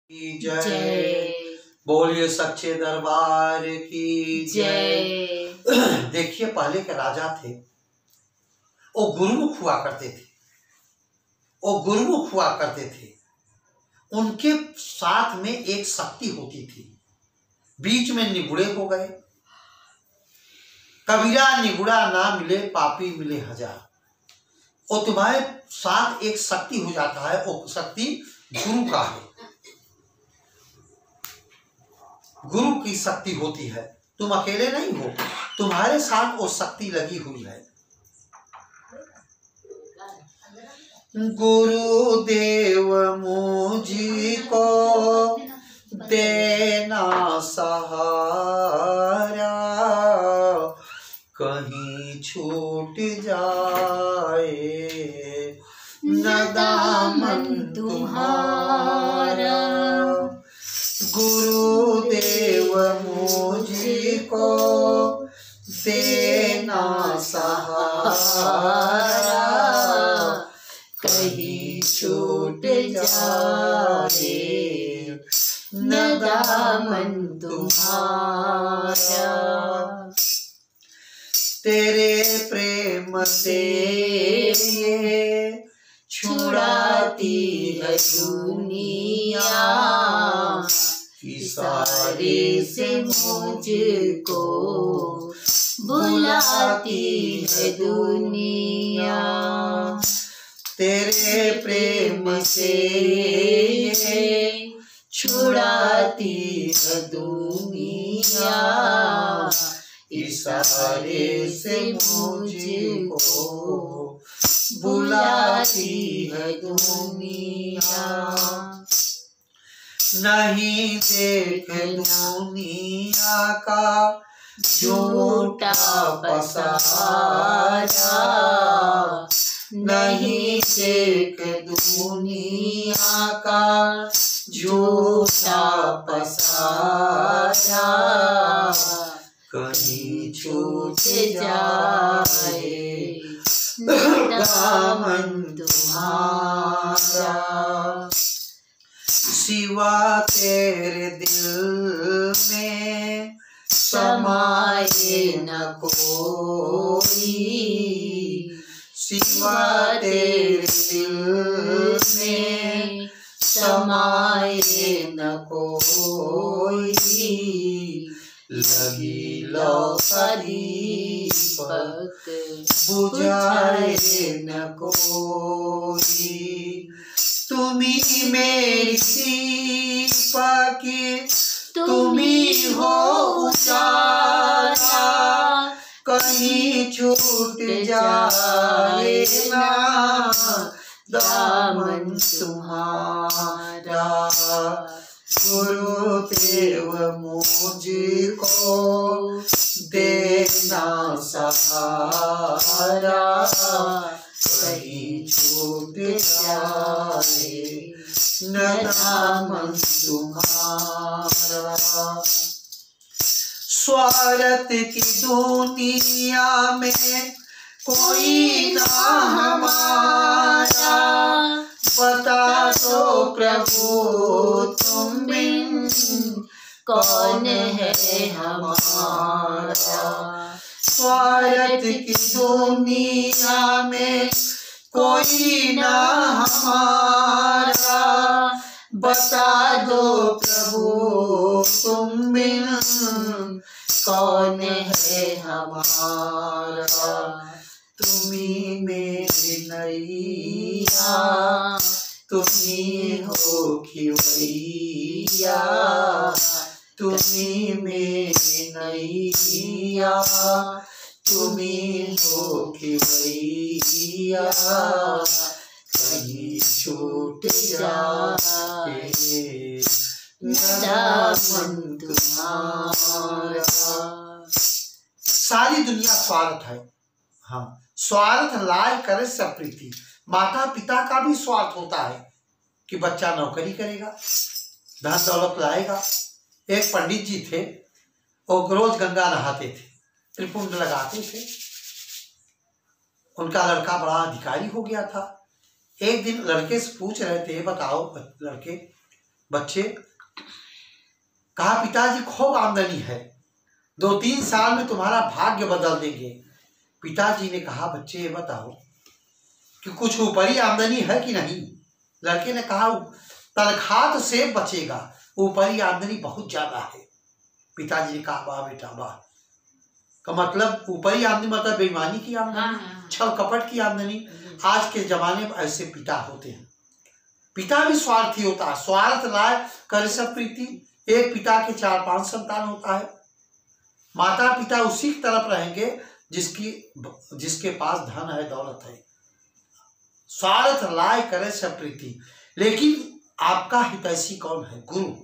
की जय। बोलिए सच्चे दरबार की जय। देखिए, पहले के राजा थे, वो गुरुमुख हुआ करते थे। उनके साथ में एक शक्ति होती थी। बीच में निगुड़े हो गए। कबीरा निगुड़ा ना मिले, पापी मिले हजार। वो तुम्हारे साथ एक शक्ति हो जाता है, वो शक्ति गुरु का है। गुरु की शक्ति होती है। तुम अकेले नहीं हो, तुम्हारे साथ वो शक्ति लगी हुई है। गुरुदेव मुझको देना सहारा, कहीं छूट जाए न दामन तुम्हारा। गुरुदेव मुझको देना सहारा, कहीं छूट जाए न दामन तुम्हारा। तेरे प्रेम से ये छुड़ाती है दुनिया, इशारे से मुझको बुलाती है दुनिया। तेरे प्रेम से छुड़ाती है दुनिया, इशारे से मुझको बुलाती है दुनिया। नहीं देख दुनिया का झूठा पसारा, नहीं देख दुनिया का झूठा पसारा, कहीं छूट जाए दामन तुम्हारा। सिवा तेरे दिल में समाए न कोई, सिवा तेरे दिल में समाए न कोई। लगी लो दीपक बुझाए न कोई। तुम्ही मेरी दीपक, तुम्ही हो उजाला, कहीं छूट जाए ना दामन तुम्हारा। गुरुदेव मुझको देना सहारा, कहीं छूट जाए न दामन तुम्हारा। स्वार्थ की दुनिया में कोई ना हमारा, बता दो प्रभु तुम बिन कौन है हमारा। स्वार्थ की दुनिया में कोई ना हमारा, बता दो प्रभु तुम बिन कौन है हमारा। तुम्ही मेरी नैया, तुम्ही हो खिवैया, तुम्ही मेरी नैया, तुम्ही हो खिवैया, कहीं छूट जाए न दामन तुम्हारा। सारी दुनिया स्वार्थ है। हाँ, स्वार्थ लाय करे सब प्रीति। माता पिता का भी स्वार्थ होता है कि बच्चा नौकरी करेगा, धन दौलत लाएगा। एक पंडित जी थे, वो रोज गंगा नहाते थे, त्रिपुंड लगाते थे। उनका लड़का बड़ा अधिकारी हो गया था। एक दिन लड़के से पूछ रहे थे, बताओ लड़के बच्चे, कहा पिताजी खूब आमदनी है, 2-3 साल में तुम्हारा भाग्य बदल देंगे। पिताजी ने कहा बच्चे ये बताओ कि कुछ ऊपरी आमदनी है कि नहीं। लड़के ने कहा तनख्वाह तो सेब बचेगा, ऊपरी आमदनी बहुत ज्यादा है। पिताजी ने कहा वाह बेटा वाह, का मतलब ऊपरी आमदनी मतलब बेईमानी की आमदनी, छल कपट की आमदनी। आज के जमाने में ऐसे पिता होते हैं। पिता भी स्वार्थी होता है, स्वार्थ लाए करे सब प्रीति। एक पिता के 4-5 संतान होता है। माता पिता उसी की तरफ रहेंगे जिसके पास धन है, दौलत है। स्वार्थ लाए करे सब प्रीति। लेकिन आपका हितैषी कौन है? गुरु।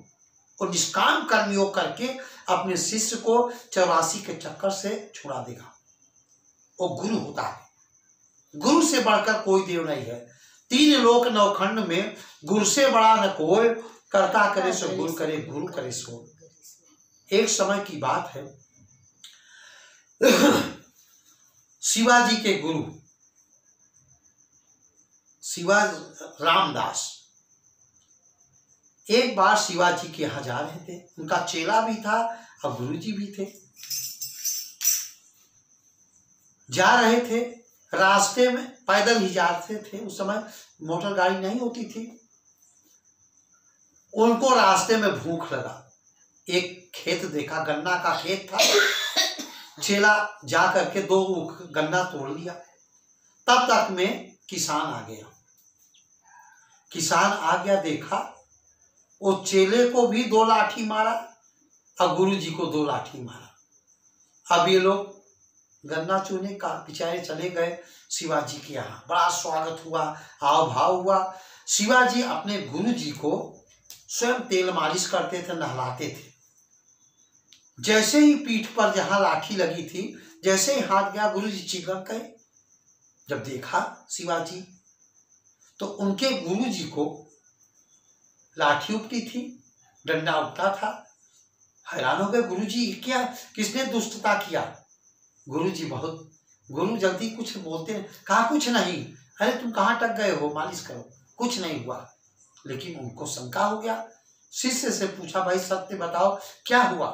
और निष्काम कर्मयोग करके अपने शिष्य को 84 के चक्कर से छुड़ा देगा, वो गुरु होता है। गुरु से बढ़कर कोई देव नहीं है। 3 लोक 9 खंड में गुरु से बड़ा न कोई, कर्ता करे सो गुरु करे, गुरु करे सो। एक समय की बात है, शिवाजी के गुरु रामदास एक बार शिवाजी के यहाँ जा रहे थे। उनका चेला भी था और गुरुजी भी थे। जा रहे थे, रास्ते में पैदल ही जाते थे। उस समय मोटर गाड़ी नहीं होती थी। उनको रास्ते में भूख लगा। एक खेत देखा, गन्ना का खेत था। चेला जा करके 2 गन्ना तोड़ लिया। तब तक में किसान आ गया। किसान आ गया, देखा वो चेले को भी 2 लाठी मारा और गुरुजी को 2 लाठी मारा। अब ये लोग गन्ना चूने का बेचारे चले गए शिवाजी के यहाँ। बड़ा स्वागत हुआ, आव भाव हुआ। शिवाजी अपने गुरुजी को स्वयं तेल मालिश करते थे, नहलाते थे। जैसे ही पीठ पर जहां लाठी लगी थी, जैसे ही हाथ गया, गुरुजी चिपक गए। जब देखा शिवाजी तो उनके गुरुजी को लाठी उपटी थी, डंडा उठता था। हैरान हो गए, गुरुजी क्या, किसने दुष्टता किया? गुरु जल्दी कुछ बोलते हैं। कहा कुछ नहीं। अरे तुम कहाँ टक गए हो, मालिश करो। कुछ नहीं हुआ। लेकिन उनको शंका हो गया। शिष्य से पूछा भाई सत्य बताओ क्या हुआ?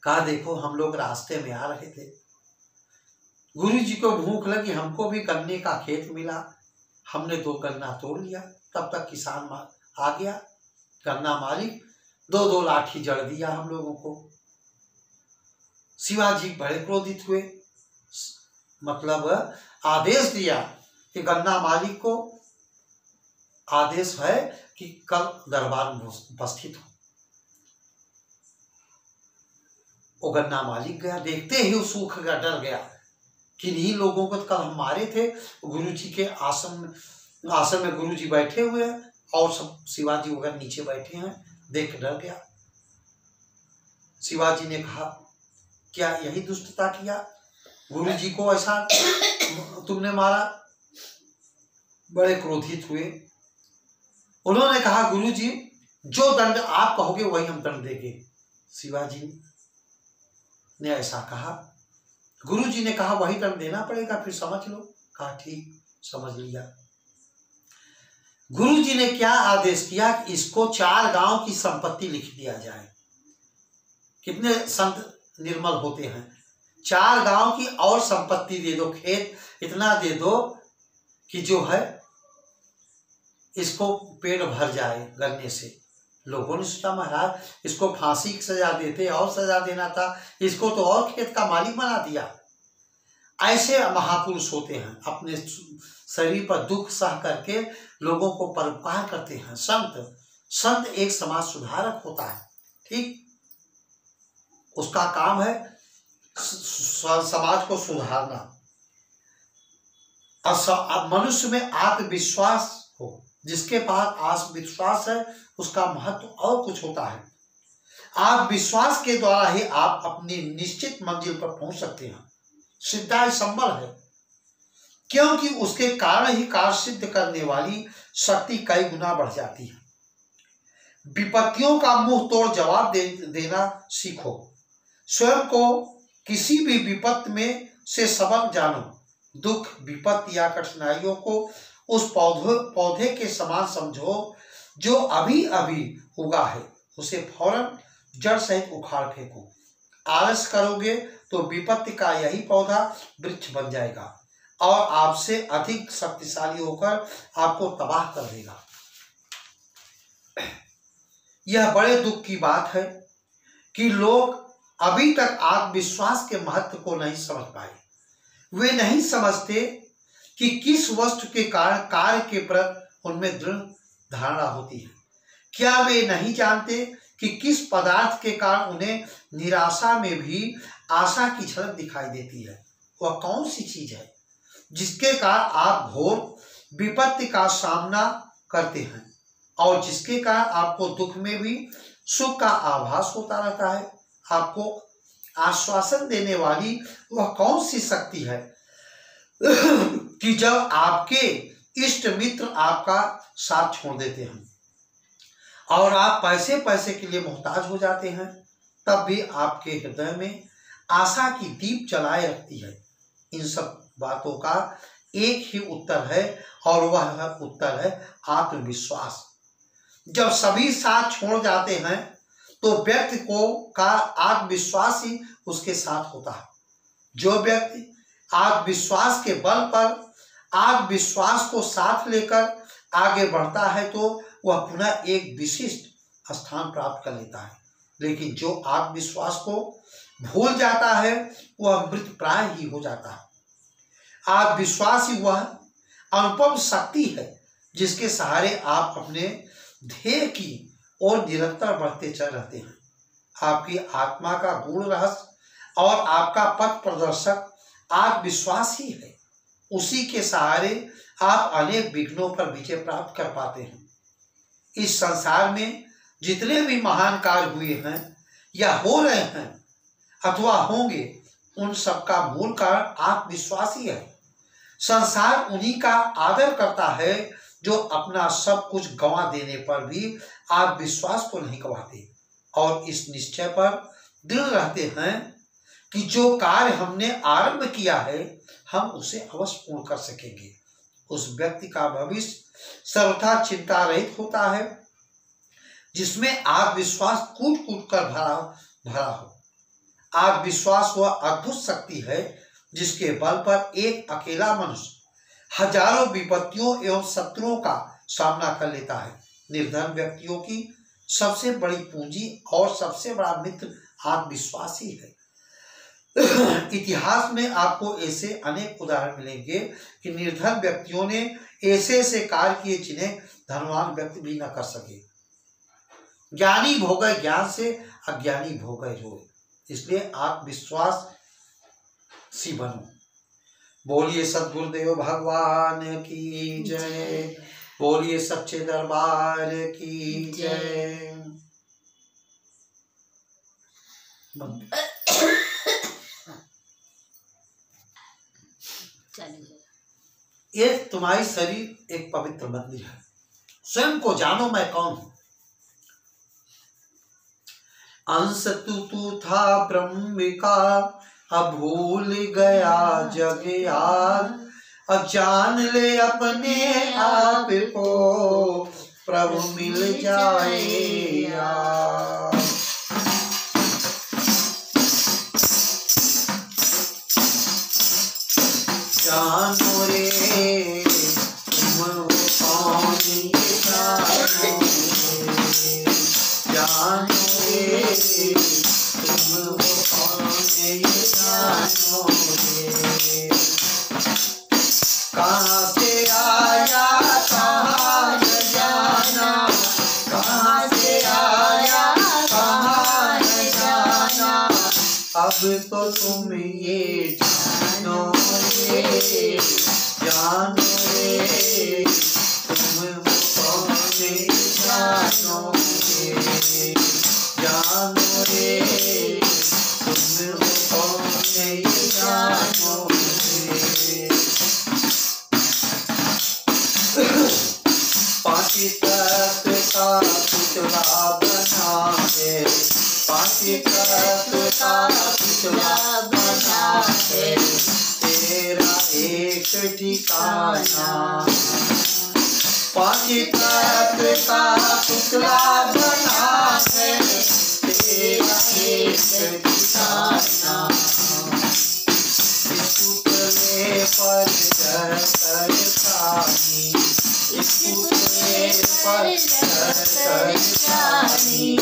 कहा देखो हम लोग रास्ते में आ रहे थे, गुरुजी को भूख लगी, हमको भी गन्ने का खेत मिला, हमने 2 गन्ना तोड़ लिया। तब तक किसान आ गया, गन्ना मालिक 2-2 लाठी जड़ दिया हम लोगों को। शिवाजी बड़े क्रोधित हुए, मतलब आदेश दिया कि गन्ना मालिक को आदेश है कि कल दरबार में उपस्थित हो। वो गन्ना मालिक गया, देखते ही वो सूख गया, डर गया कि इन्हीं लोगों को कल हम मारे थे। गुरुजी के आसन में गुरुजी बैठे हुए हैं और सब शिवाजी वगैरह नीचे बैठे हैं। देख के डर गया। शिवाजी ने कहा क्या यही दुष्टता किया? गुरुजी को ऐसा तुमने मारा? बड़े क्रोधित हुए। उन्होंने कहा गुरुजी जो दंड आप कहोगे वही हम दंड देंगे। शिवाजी ने ऐसा कहा। गुरुजी ने कहा वही दंड देना पड़ेगा, फिर समझ लो। कहा ठीक, समझ लिया। गुरुजी ने क्या आदेश किया कि इसको 4 गांव की संपत्ति लिख दिया जाए। कितने संत निर्मल होते हैं। 4 गांव की और संपत्ति दे दो, खेत इतना दे दो कि जो है इसको पेट भर जाए गन्ने से। लोगों ने सोचा महाराज इसको फांसी की सजा देते, और सजा देना था, इसको तो और खेत का मालिक बना दिया। ऐसे महापुरुष होते हैं, अपने शरीर पर दुख सह करके लोगों को परोपकार करते हैं। संत एक समाज सुधारक होता है। ठीक, उसका काम है समाज को सुधारना। और मनुष्य में आत्मविश्वास हो, जिसके पास आत्मविश्वास है उसका महत्व और कुछ होता है। आप विश्वास के द्वारा ही आप अपनी निश्चित मंजिल पर पहुंच सकते हैं। सिद्धांत संबल है, क्योंकि उसके कारण ही कार्य सिद्ध करने वाली शक्ति कई गुना बढ़ जाती है। विपत्तियों का मुंह तोड़ जवाब देना सीखो। स्वयं को किसी भी विपत्ति में से सबक जानो। दुख, विपत्ति या कठिनाइयों को उस पौधे के समान समझो जो अभी अभी उगा है उसे फौरन जड़ सहित उखाड़ फेंको। आलस करोगे तो विपत्ति का यही पौधा वृक्ष बन जाएगा और आपसे अधिक शक्तिशाली होकर आपको तबाह कर देगा। यह बड़े दुख की बात है कि लोग अभी तक आत्मविश्वास के महत्व को नहीं समझ पाए। वे नहीं समझते कि किस वस्तु के कारण कार्य के प्रति उनमें दृढ़ धारणा होती है। क्या वे नहीं जानते कि किस पदार्थ के कारण उन्हें निराशा में भी आशा की झलक दिखाई देती है? वह कौन सी चीज है जिसके कारण आप घोर विपत्ति का सामना करते हैं और जिसके कारण आपको दुख में भी सुख का आभास होता रहता है? आपको आश्वासन देने वाली वह कौन सी शक्ति है कि जब आपके इष्ट मित्र आपका साथ छोड़ देते हैं और आप पैसे पैसे के लिए मोहताज हो जाते हैं, तब भी आपके हृदय में आशा की दीप जलाए रखती है? इन सब बातों का एक ही उत्तर है और वह उत्तर है आत्मविश्वास। जब सभी साथ छोड़ जाते हैं तो व्यक्ति का आत्मविश्वास ही उसके साथ होता है। जो व्यक्ति आत्मविश्वास के बल पर आत्मविश्वास को साथ लेकर आगे बढ़ता है तो वह पुनः एक विशिष्ट स्थान प्राप्त कर लेता है। लेकिन जो आत्मविश्वास को भूल जाता है वह मृत प्राय ही हो जाता है। आत्मविश्वास ही वह अनुपम शक्ति है जिसके सहारे आप अपने ध्येय की ओर निरंतर बढ़ते चल रहते हैं। आपकी आत्मा का गूढ़ रहस्य और आपका पथ प्रदर्शक आत्मविश्वास ही है। उसी के सहारे आप अनेक विघ्नों पर विजय प्राप्त कर पाते हैं। इस संसार में जितने भी महान कार्य हुए हैं या हो रहे हैं अथवा होंगे, उन सब का मूल कारण आत्मविश्वास ही है। संसार उन्हीं का आदर करता है जो अपना सब कुछ गंवा देने पर भी आत्मविश्वास को नहीं गंवाते और इस निश्चय पर दृढ़ रहते हैं कि जो कार्य हमने आरंभ किया है हम उसे अवश्य पूर्ण कर सकेंगे। उस व्यक्ति का भविष्य सर्वथा चिंता रहित होता है जिसमें आत्मविश्वास कूट कूट कर भरा हो। आत्मविश्वास वह अद्भुत शक्ति है जिसके बल पर एक अकेला मनुष्य हजारों विपत्तियों एवं शत्रुओं का सामना कर लेता है। निर्धन व्यक्तियों की सबसे बड़ी पूंजी और सबसे बड़ा मित्र आत्मविश्वास ही है। इतिहास में आपको ऐसे अनेक उदाहरण मिलेंगे कि निर्धन व्यक्तियों ने ऐसे ऐसे कार्य किए जिन्हें धनवान व्यक्ति भी न कर सके। ज्ञानी भोगे ज्ञान से, अज्ञानी भोगे रोग। इसलिए आत्मविश्वास सी बनो। बोलिए सद्गुरुदेव भगवान की जय। बोलिए सच्चे दरबार की जय। ये तुम्हारी शरीर एक पवित्र मंदिर है। स्वयं को जानो मैं कौन हूं। अंश तू था ब्रह्म का, अब भूल गया जग यार। अब जान ले अपने आप को, प्रभु मिल जाए यार। जानो रे तुम हो कौन, जानो रे, जानो रे तुम हो कौन, जानो रे। कहाँ से आया कहाँ न जाना, कहाँ से आया कहाँ न जाना। अब तो तुम ये जानो रे, जानो रे तुम हो कौन, जानो रे, जानो रे तुम हो कौन, जानो रे। पांची तत्व का पुतला बना है, पांची तत्व का पुतला बना है। तेरा एक ठिकाना, पांच तत्व का पुतला बना है तेरा एक ठिकाना। इस पुतले पर चढ़कर प्राणी, इस पुतले पर चढ़कर प्राणी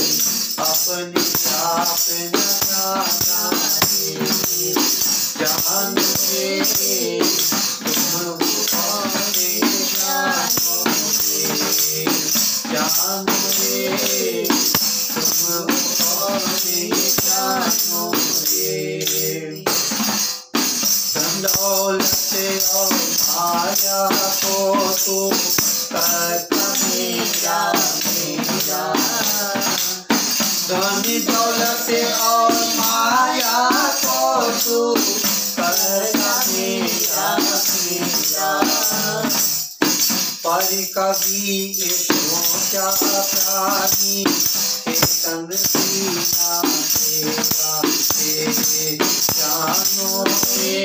अपने आप न जाना रे। जान रे तुम अपने जानो रे। जान रे तुम अपने जानो रे। धन दौलत और माया को तू करता मेरा मेरा। धन दौलत और माया को तू करता मेरा मेरा। पर कभी ये सोचा प्राणी तन सीना देगा तेरे जानो रे।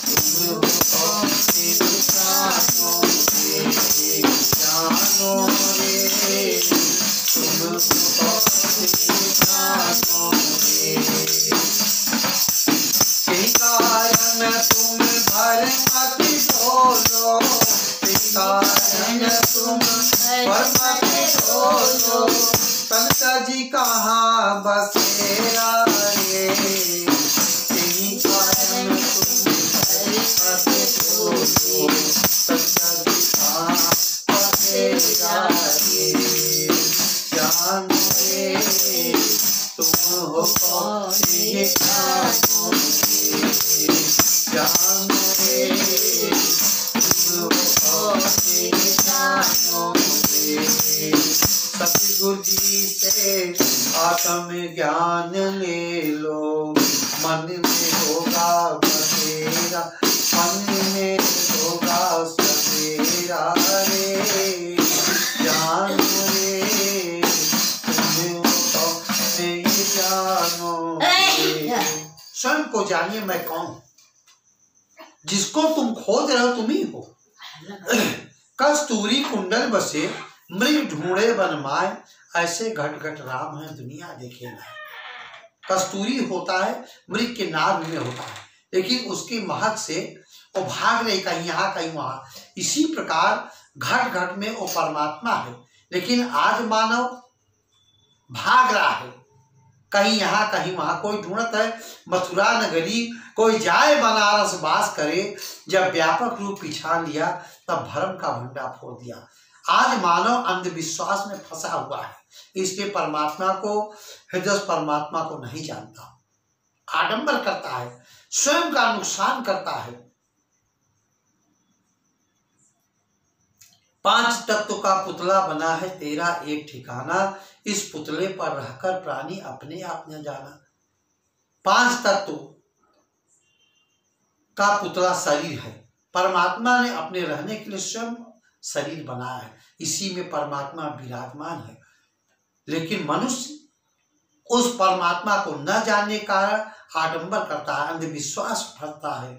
तुम अपने जानो रे। जानो रे तुम अपने जानो रे। यही कारण तुम भर मत डोलो, यही कारण तुम भर मत डोलो। संत जी कहाँ बसेरा रे। यही कारण तुम भर मत डोलो, संत जी कहाँ बसेरा रे। जान रे तुम हो अपने जानो रे। जान रे तुम हो अपने जानो रे। सतगुरु जी से आत्म ज्ञान ले लो, मन में होगा बसेरा, मन में होगा सवेरा रे। जान रे तुम अपने जानो रे। स्वयं को जानिए मैं कौन हूं। जिसको तुम खोज रहे हो तुम ही हो। कस्तूरी कुंडल बसे मृग ढूंढे बनमाए, ऐसे घट घट राम है दुनिया देखे ना। कस्तूरी होता है मृग के नाभ में होता है, लेकिन उसकी महक से वो भाग रही कहीं यहाँ कहीं वहां। इसी प्रकार घट घट में वो परमात्मा है, लेकिन आज मानव भाग रहा है कहीं यहाँ कहीं वहां। कोई ढूंढत है मथुरा नगरी, कोई जाए बनारस बास करे। जब व्यापक रूप पिछा लिया तब भरम का भंडा फोड़ दिया। आज मानव अंधविश्वास में फंसा हुआ है, इसलिए परमात्मा को, हृदय परमात्मा को नहीं जानता। आडंबर करता है, स्वयं का नुकसान करता है। पांच तत्व का पुतला बना है तेरा एक ठिकाना, इस पुतले पर रहकर प्राणी अपने आप न जाना। पांच तत्व का पुतला शरीर है। परमात्मा ने अपने रहने के लिए स्वयं शरीर बनाया है, इसी में परमात्मा विराजमान है। लेकिन मनुष्य उस परमात्मा को न जानने का आडंबर करता है, अंधविश्वास फंसता है।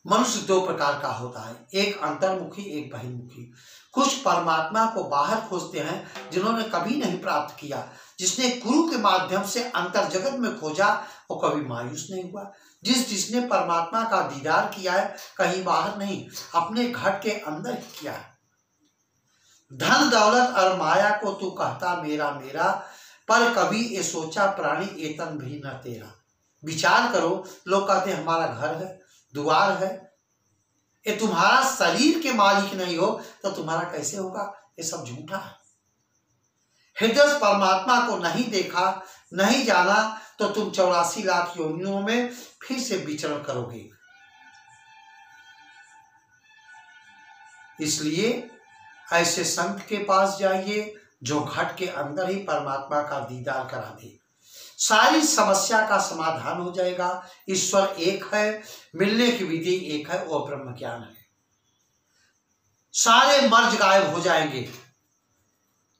मनुष्य दो प्रकार का होता है, एक अंतर्मुखी एक बहिर्मुखी। कुछ परमात्मा को बाहर खोजते हैं जिन्होंने कभी नहीं प्राप्त किया। जिसने गुरु के माध्यम से अंतर जगत में खोजा वो कभी मायूस नहीं हुआ। जिसने परमात्मा का दीदार किया है कहीं बाहर नहीं, अपने घट के अंदर ही किया है। धन दौलत और माया को तू कहता मेरा मेरा, पर कभी ये सोचा प्राणी एतन भी न तेरा। विचार करो, लोग कहते हैं हमारा घर है, द्वार है, ये तुम्हारा शरीर के मालिक नहीं हो तो तुम्हारा कैसे होगा? ये सब झूठा है। हृदय परमात्मा को नहीं देखा, नहीं जाना तो तुम 84 लाख योनियों में फिर से विचरण करोगे। इसलिए ऐसे संत के पास जाइए जो घट के अंदर ही परमात्मा का दीदार करा दे, सारी समस्या का समाधान हो जाएगा। ईश्वर एक है, मिलने की विधि एक है, वो ब्रह्म ज्ञान है। सारे मर्ज गायब हो जाएंगे।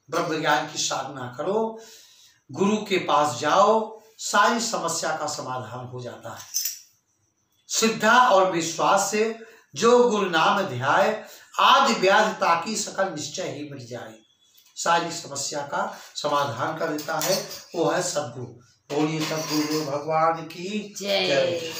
ब्रह्म ज्ञान की साधना करो, गुरु के पास जाओ, सारी समस्या का समाधान हो जाता है। श्रद्धा और विश्वास से जो गुरु नाम ध्याय, आदि व्याधि ताकि सकल निश्चय ही मिट जाए। सारी समस्या का समाधान कर देता है, वो है सद्गुरु। बोलिए सद्गुरु भगवान की जय।